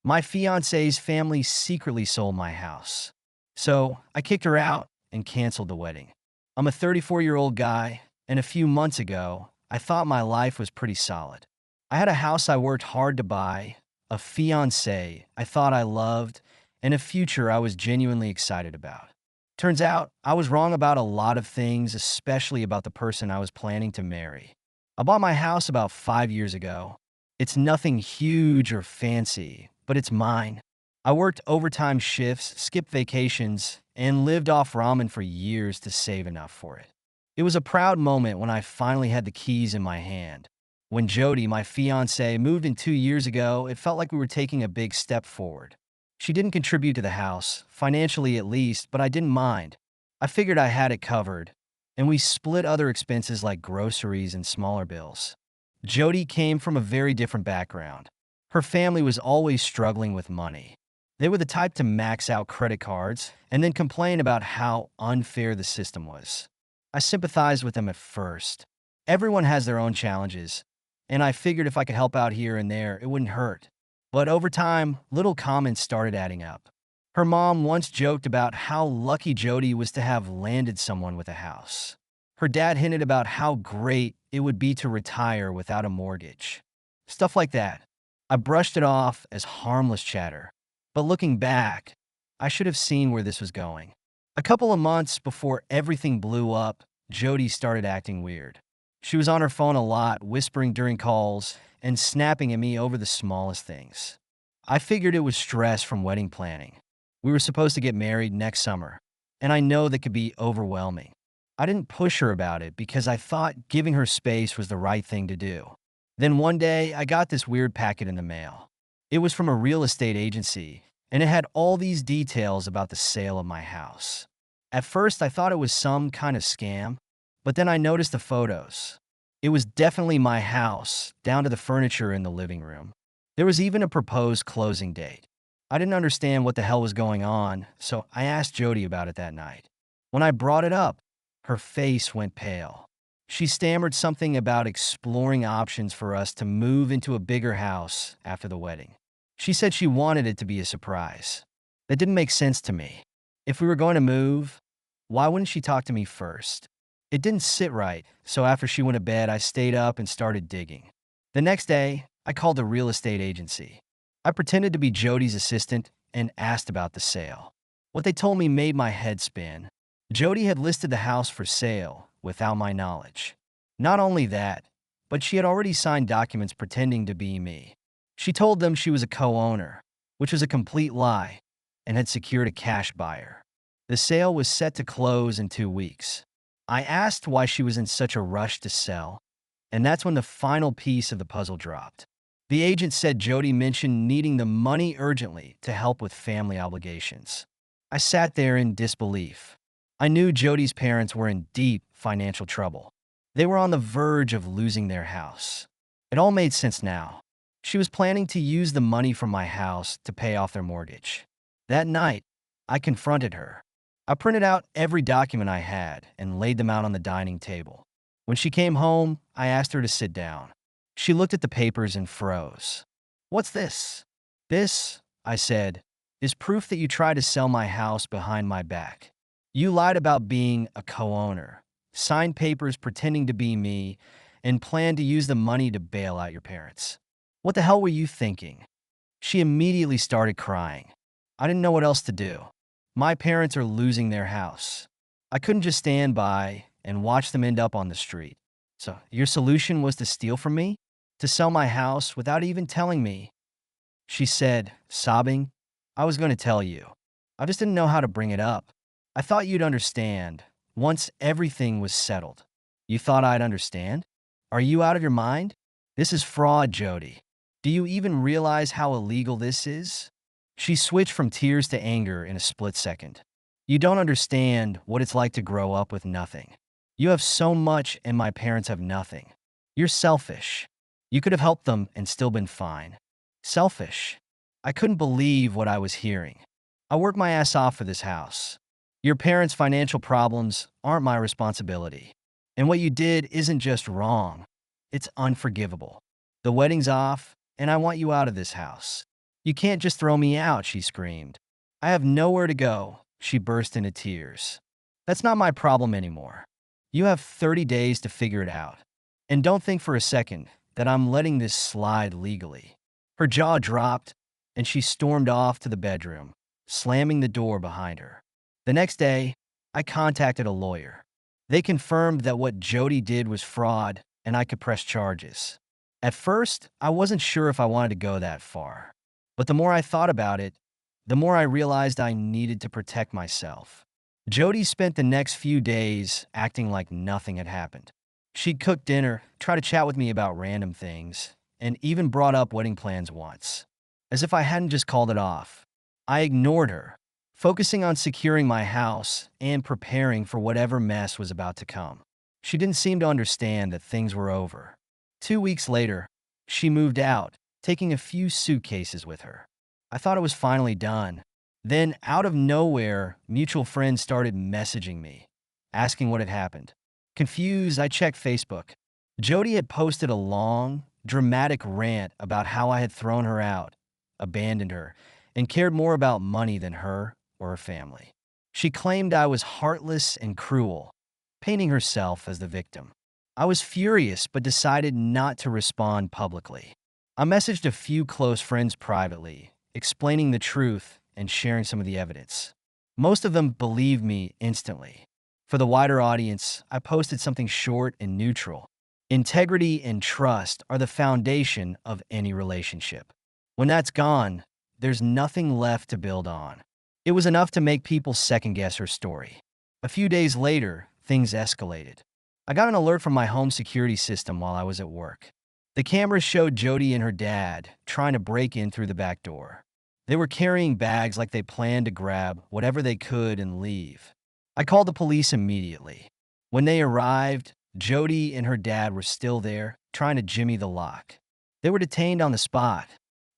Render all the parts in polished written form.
My fiance's family secretly sold my house. So I kicked her out and canceled the wedding. I'm a 34-year-old guy, and a few months ago, I thought my life was pretty solid. I had a house I worked hard to buy, a fiancé I thought I loved, and a future I was genuinely excited about. Turns out, I was wrong about a lot of things, especially about the person I was planning to marry. I bought my house about 5 years ago. It's nothing huge or fancy, but it's mine. I worked overtime shifts, skipped vacations, and lived off ramen for years to save enough for it. It was a proud moment when I finally had the keys in my hand. When Jody, my fiancée, moved in 2 years ago, it felt like we were taking a big step forward. She didn't contribute to the house, financially at least, but I didn't mind. I figured I had it covered, and we split other expenses like groceries and smaller bills. Jody came from a very different background. Her family was always struggling with money. They were the type to max out credit cards and then complain about how unfair the system was. I sympathized with them at first. Everyone has their own challenges, and I figured if I could help out here and there, it wouldn't hurt. But over time, little comments started adding up. Her mom once joked about how lucky Jody was to have landed someone with a house. Her dad hinted about how great it would be to retire without a mortgage. Stuff like that. I brushed it off as harmless chatter. But looking back, I should have seen where this was going. A couple of months before everything blew up, Jody started acting weird. She was on her phone a lot, whispering during calls, and snapping at me over the smallest things. I figured it was stress from wedding planning. We were supposed to get married next summer, and I know that could be overwhelming. I didn't push her about it because I thought giving her space was the right thing to do. Then one day, I got this weird packet in the mail. It was from a real estate agency, and it had all these details about the sale of my house. At first, I thought it was some kind of scam, but then I noticed the photos. It was definitely my house, down to the furniture in the living room. There was even a proposed closing date. I didn't understand what the hell was going on, so I asked Jody about it that night. When I brought it up, her face went pale. She stammered something about exploring options for us to move into a bigger house after the wedding. She said she wanted it to be a surprise. That didn't make sense to me. If we were going to move, why wouldn't she talk to me first? It didn't sit right, so after she went to bed, I stayed up and started digging. The next day, I called the real estate agency. I pretended to be Jody's assistant and asked about the sale. What they told me made my head spin. Jody had listed the house for sale without my knowledge. Not only that, but she had already signed documents pretending to be me. She told them she was a co-owner, which was a complete lie, and had secured a cash buyer. The sale was set to close in 2 weeks. I asked why she was in such a rush to sell, and that's when the final piece of the puzzle dropped. The agent said Jody mentioned needing the money urgently to help with family obligations. I sat there in disbelief. I knew Jody's parents were in deep financial trouble. They were on the verge of losing their house. It all made sense now. She was planning to use the money from my house to pay off their mortgage. That night, I confronted her. I printed out every document I had and laid them out on the dining table. When she came home, I asked her to sit down. She looked at the papers and froze. "What's this?" "This," I said, "is proof that you tried to sell my house behind my back. You lied about being a co-owner, signed papers pretending to be me, and planned to use the money to bail out your parents. What the hell were you thinking?" She immediately started crying. I didn't know what else to do. My parents are losing their house. I couldn't just stand by and watch them end up on the street. "So your solution was to steal from me? To sell my house without even telling me?" She said, sobbing, "I was going to tell you. I just didn't know how to bring it up. I thought you'd understand once everything was settled." "You thought I'd understand? Are you out of your mind? This is fraud, Jody. Do you even realize how illegal this is?" She switched from tears to anger in a split second. "You don't understand what it's like to grow up with nothing. You have so much and my parents have nothing. You're selfish. You could have helped them and still been fine." Selfish. I couldn't believe what I was hearing. I worked my ass off for this house. Your parents' financial problems aren't my responsibility. And what you did isn't just wrong. It's unforgivable. The wedding's off, and I want you out of this house. "You can't just throw me out," she screamed. "I have nowhere to go." She burst into tears. "That's not my problem anymore. You have 30 days to figure it out. And don't think for a second that I'm letting this slide legally." Her jaw dropped, and she stormed off to the bedroom, slamming the door behind her. The next day, I contacted a lawyer. They confirmed that what Jody did was fraud and I could press charges. At first, I wasn't sure if I wanted to go that far. But the more I thought about it, the more I realized I needed to protect myself. Jody spent the next few days acting like nothing had happened. She'd cook dinner, try to chat with me about random things, and even brought up wedding plans once, as if I hadn't just called it off. I ignored her, focusing on securing my house and preparing for whatever mess was about to come. She didn't seem to understand that things were over. 2 weeks later, she moved out, taking a few suitcases with her. I thought it was finally done. Then, out of nowhere, mutual friends started messaging me, asking what had happened. Confused, I checked Facebook. Jody had posted a long, dramatic rant about how I had thrown her out, abandoned her, and cared more about money than her or her family. She claimed I was heartless and cruel, painting herself as the victim. I was furious but decided not to respond publicly. I messaged a few close friends privately, explaining the truth and sharing some of the evidence. Most of them believed me instantly. For the wider audience, I posted something short and neutral. Integrity and trust are the foundation of any relationship. When that's gone, there's nothing left to build on. It was enough to make people second-guess her story. A few days later, things escalated. I got an alert from my home security system while I was at work. The cameras showed Jody and her dad trying to break in through the back door. They were carrying bags like they planned to grab whatever they could and leave. I called the police immediately. When they arrived, Jody and her dad were still there, trying to jimmy the lock. They were detained on the spot.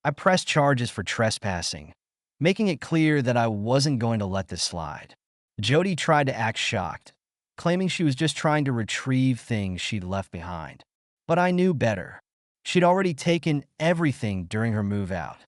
I pressed charges for trespassing, making it clear that I wasn't going to let this slide. Jody tried to act shocked, claiming she was just trying to retrieve things she'd left behind. But I knew better. She'd already taken everything during her move out.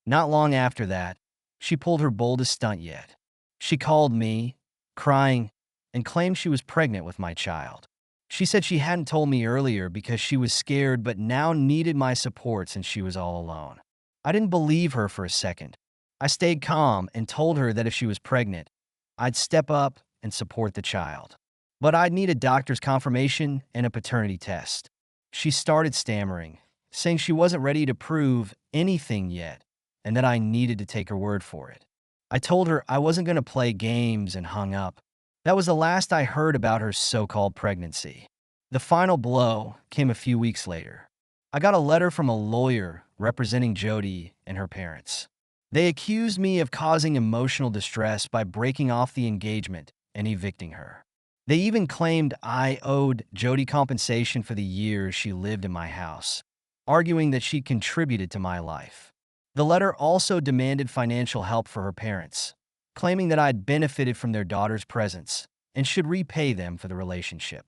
Not long after that, she pulled her boldest stunt yet. She called me, crying, and claimed she was pregnant with my child. She said she hadn't told me earlier because she was scared but now needed my support since she was all alone. I didn't believe her for a second. I stayed calm and told her that if she was pregnant, I'd step up and support the child. But I'd need a doctor's confirmation and a paternity test. She started stammering, saying she wasn't ready to prove anything yet and that I needed to take her word for it. I told her I wasn't going to play games and hung up. That was the last I heard about her so-called pregnancy. The final blow came a few weeks later. I got a letter from a lawyer representing Jody and her parents. They accused me of causing emotional distress by breaking off the engagement and evicting her. They even claimed I owed Jody compensation for the years she lived in my house, arguing that she contributed to my life. The letter also demanded financial help for her parents, claiming that I'd benefited from their daughter's presence and should repay them for the relationship.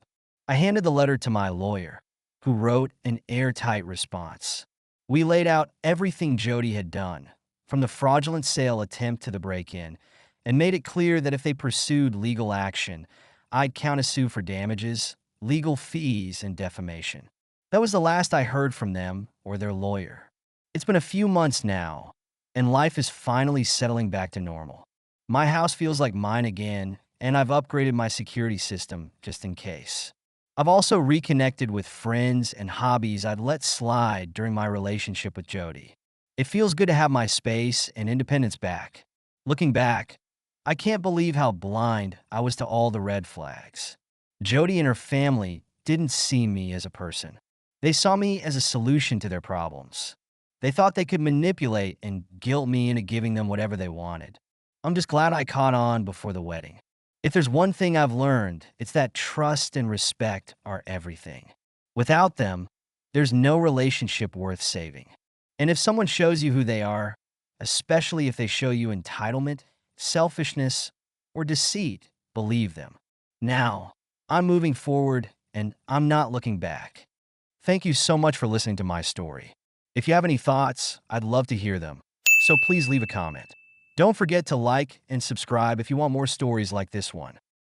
I handed the letter to my lawyer, who wrote an airtight response. We laid out everything Jody had done, from the fraudulent sale attempt to the break-in, and made it clear that if they pursued legal action, I'd countersue for damages, legal fees, and defamation. That was the last I heard from them or their lawyer. It's been a few months now, and life is finally settling back to normal. My house feels like mine again, and I've upgraded my security system just in case. I've also reconnected with friends and hobbies I'd let slide during my relationship with Jody. It feels good to have my space and independence back. Looking back, I can't believe how blind I was to all the red flags. Jody and her family didn't see me as a person. They saw me as a solution to their problems. They thought they could manipulate and guilt me into giving them whatever they wanted. I'm just glad I caught on before the wedding. If there's one thing I've learned, it's that trust and respect are everything. Without them, there's no relationship worth saving. And if someone shows you who they are, especially if they show you entitlement, selfishness, or deceit, believe them. Now, I'm moving forward and I'm not looking back. Thank you so much for listening to my story. If you have any thoughts, I'd love to hear them. so please leave a comment. Don't forget to like and subscribe if you want more stories like this one.